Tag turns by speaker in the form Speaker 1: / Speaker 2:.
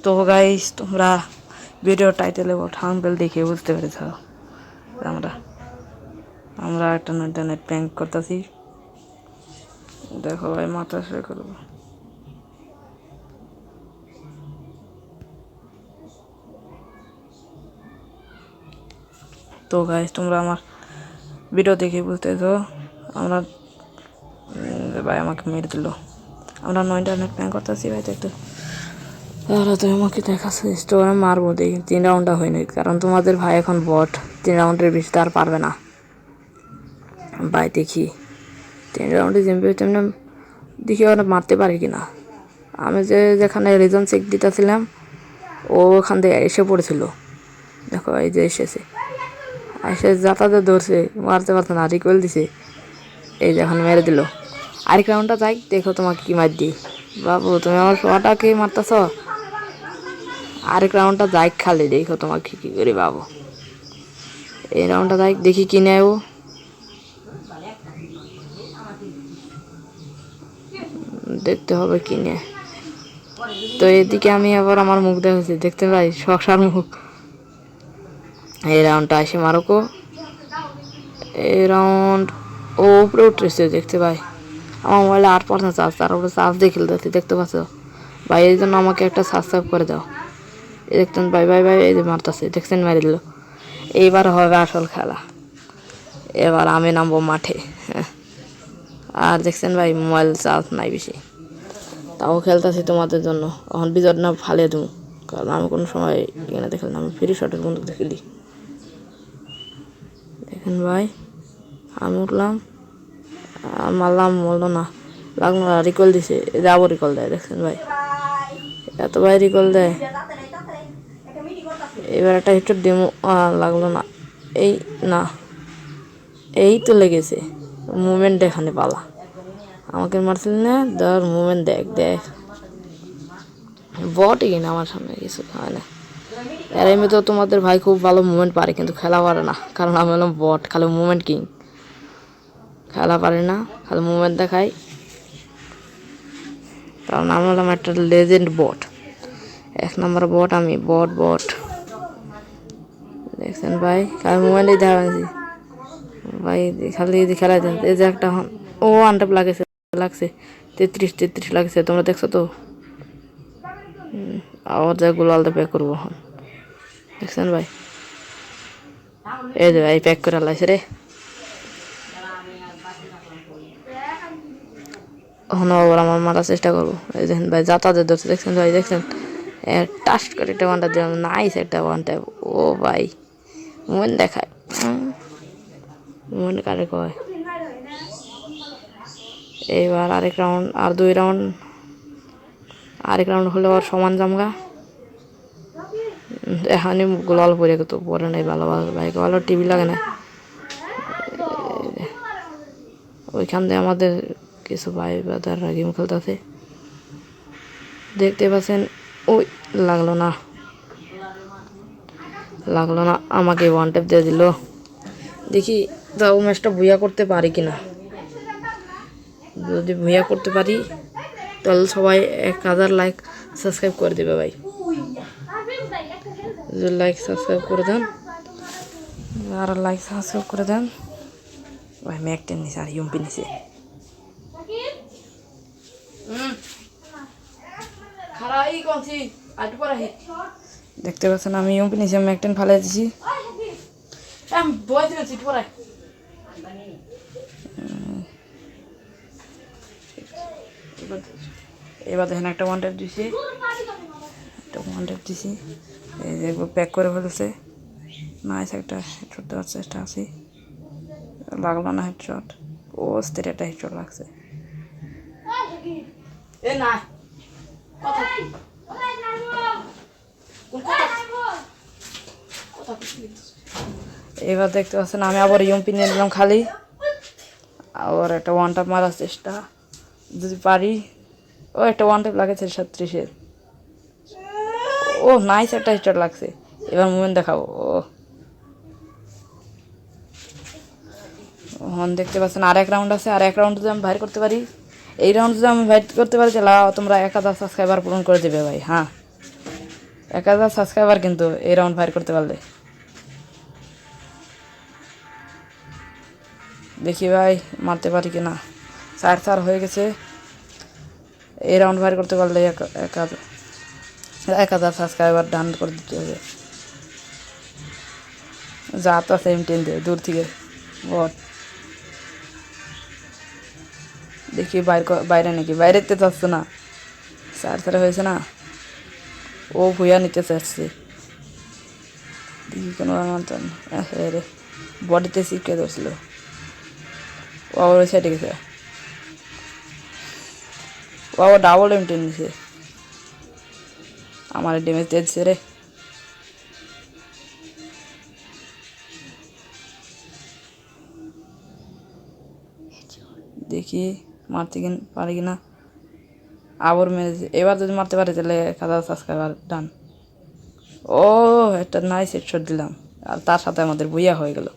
Speaker 1: তো গাইস তোমরা video title এবং থাম্বনেল দেখে বুঝতে পেরেছ আমরা আমরা একটা ইন্টারনেট প্র্যাঙ্ক করতেছি। দেখো ভাই মাথা শুরু করবো। তো গাইস তোমরা আমার ভিডিও দেখে বুঝতেছো আমরা ভাই আমাকে মেরে দিল। আমরা ইন্টারনেট প্র্যাঙ্ক করতেছি ভাই। তো একটু তুই আমাকে দেখাচ্ছিস তো আমি মারবো। দেখি 3 রাউন্ডটা হয়নি কারণ তোমাদের ভাই এখন বট 3 রাউন্ডের বেশি তার পারবে না ভাই। দেখি 3 রাউন্ডে যেমনি তেমনি দেখি ওরা মারতে পারে কিনা। আমি যেখানে রিজন চেক দিতেছিলাম ও ওখান থেকে এসে পড়েছিল। দেখো এই যে এসে যাতায়াতে ধরছে, মারতে পারছে না, রিকোয়েল দিছে। এই যে এখন মেরে দিল। আরেক রাউন্ডটা যাই, দেখো তোমাকে কি মার দিই। বাবু তুমি আমার শোয়াটাকে মারতেছ। আরেক রাউন্ডটা যাই খালি, দেখো তোমাকে কি করি বাবু। এই রাউন্ডটা যাই, দেখি কি নেয় ও। দেখতে হবে কি নেয়। তো এদিকে আমি আবার আমার মুখ দেখেছি, দেখতে পাই শশার মুখ। এই রাউন্ডটা আসে মারুকো। এই রাউন্ড ও উপরে উঠেছে দেখতে পাই। আমার মোবাইলে 8% চার্জ, তার উপরে চার্জ দিয়ে খেলতেছি দেখতে পাচ্ছ ভাই। এই জন্য আমাকে একটা সাবস্ক্রাইব করে দাও। এই দেখতেন ভাই ভাই ভাই, এই যে মারতেছে দেখছেন, মেরে দিল। এইবার হবে আসল খেলা। এবার আমি নামবো মাঠে। আর দেখছেন ভাই মোবাইল চার্জ নাই বেশি, তাও খেলতেছি তোমাদের জন্য। এখন বিজয় না ফালিয়ে দেবো কারণ আমি কোনো সময় এখানে দেখলাম না। আমি ফ্রি শটের বন্ধু দেখলি। দেখেন ভাই আমি উঠলাম, মারলাম, বললো না, লাগলো না, রিকল দিছে। যাবো রিকল দেয় দেখছেন ভাই, এত ভাই রিকল দেয়। এবার একটা হিট ডেমো লাগলো না। এই না, এই তো লেগেছে। মুভমেন্ট এখানে পালা আমাকে মারছিল না। ধর মুভমেন্ট দেখ দেখ, বটই কিনা আমার সামনে কিছু হয় না। আর এমনি তো তোমাদের ভাই খুব ভালো মুভমেন্ট পারে কিন্তু খেলা পারে না, কারণ আমি হলাম বট, খালি মুভমেন্ট কিং। খেলা পারে না, খালি মুভমেন্ট দেখাই, কারণ আমি হলাম একটা লেজেন্ড বট। 1 নম্বর বট আমি, বট বট। দেখছেন ভাই খালি মুভমেন্টই দেখাচ্ছি ভাই, খালি খেলাই দেন। এই যে একটা ও আনটাপ লাগছে 33 লাগছে, তোমরা দেখছো তো। আবার যা গোলালটা প্যাক করবো এখন, দেখছেন ভাই। এই যে ভাই প্যাক করে লাইছে রে। এখন আবার আমার মারার চেষ্টা করবো। এই দেখেন ভাই যাতায়াতের ধরছে, দেখছেন ভাই, দেখছেন টাস করে একটা ওয়ানটা দিলাম। নাইস একটা ওয়ান টাইপ। ও ভাই মন দেখায়, মন কারে কয়। এইবার আরেক রাউন্ড, আর 2 রাউন্ড। আরেক রাউন্ড হলে ওর সমান জামগা। এখানে গোলাল পরে তো পরে নাই ভালো ভালো ভাই, ভালো টিভি লাগে না। ওইখান দিয়ে আমাদের কিছু ভাই বাদাররা গেম খেলতেছে দেখতে পাচ্ছেন। ওই লাগলো না, লাগলো না, আমাকে ওয়ান ট্যাপ দিয়ে দিল। দেখি তাও ম্যাচটা ভুইয়া করতে পারি কিনা। যদি ভুইয়া করতে পারি তাহলে সবাই 1000 লাইক সাবস্ক্রাইব করে দেবে ভাই। যদি লাইক সাবস্ক্রাইব করে দেন, আর লাইক সাবস্ক্রাইব করে দেন ভাই। ম্যাকটেন নিছে আর ইউম্পি নিছে। দেখতে পাচ্ছেন আমি ইউম্পি নিছি, ম্যাকটেন ফালাই দিছি। এবার দেখেন একটা ওয়ান ট্যাপ দিছি, একটা ওয়ান ট্যাপ দিছি। এই যে প্যাক করে ফেলছে। নাইস একটা হেডশট দেওয়ার চেষ্টা আছি, লাগলো না হেডশট। ও স্থির একটা হেডশট লাগছে। এবার দেখতে পাচ্ছেন আমি আবার ইউম্পি নিয়ে নিলাম খালি। আবার একটা ওয়ান ট্যাপ মারার চেষ্টা যদি পারি। ও একটা ওয়ান ট্যাপ লাগেছে 37-এর। ও নাইস একটা হেডশট লাগছে। এবার মুভমেন্ট দেখাবো। ও দেখতে পাচ্ছেন আর 1 রাউন্ড আছে। আর 1 রাউন্ড যদি আমি বাইর করতে পারি, এই রাউন্ড যদি আমি বাইর করতে পারি তাহলে তোমরা 1000 সাবস্ক্রাইবার পূরণ করে দেবে ভাই। হ্যাঁ 1000 সাবস্ক্রাইবার কিন্তু এই রাউন্ড ফায়ার করতে পারলে। দেখি ভাই মারতে পারি কিনা। 4 হয়ে গেছে। এই রাউন্ড ফায়ার করতে পারলে 1000 সাবস্ক্রাইবার ডান করে দিতে হবে। যা তো সেম টেন দে দূর থেকে বট। দেখি বাইরে নাকি, বাইরে তো চাচ্ছে না। 4 হয়েছে না, ও ভুয়া নিতে চাচ্ছে। দেখি কোনো রে বডিতে চিপকে ধরছিল। ও আবার ওই সাইডে গেছে। ও আবার ডাবল এমটেন নিছে। আমার ড্যামেজ দিয়েছে রে। দেখি মারতে পারি কিনা। আবার মেরেছে। এবার যদি মারতে পারে তাহলে 1000 সাবস্ক্রাইবার ডান। ও একটা নাইস হেডশট দিলাম, আর তার সাথে আমাদের ভুইয়া হয়ে গেল।